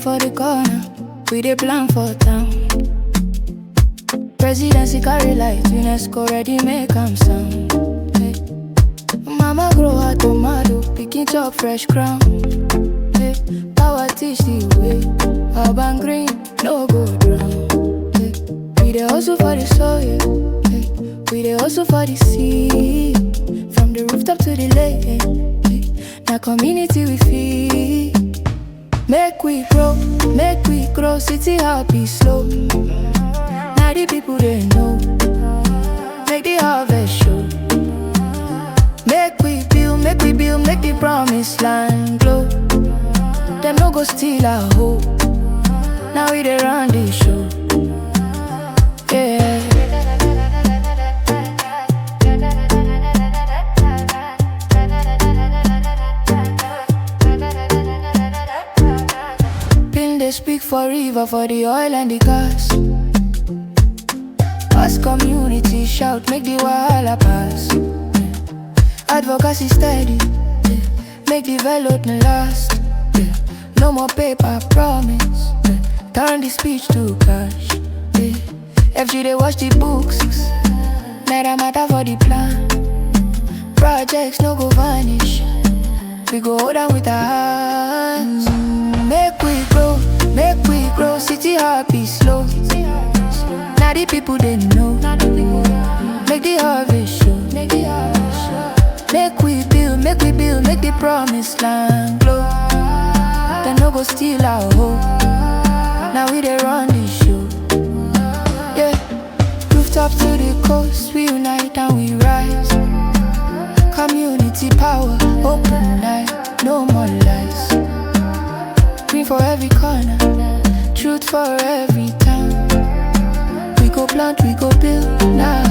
plan for the corner, we dey plan for town. Presidency carry light, UNESCO ready make am sound. Hey. Mama grow her tomato, picking chop fresh crown. Hey. Power teach the way, urban green, no go drown. Hey. We dey hustle for the soil, hey. We dey hustle for the sea. From the rooftop to the lake, hey. Na community we feed. Make we grow, city happy slow. Now the people they know, make the harvest show. Make we build, make the promised land glow. Them no go steal our hope, now we dey run the show. Yeah. PINL speak for river, for the oil and the gas. Us community shout, make the wahala pass. Advocacy steady, make development last. No more paper promise, turn the speech to cash. FG they watch the books, neither matter for the plan. Projects no go vanish, we go hold on with our hands. Make we grow, city happy slow. Now the people they know, make the harvest show. Make we build, make the promised land glow. They no go steal our hope, now we dey run the show. Yeah, rooftop to the coast, we unite and we rise. Community power, open night, no more lies. Green for every corner, truth for every town. We go plant, we go build now.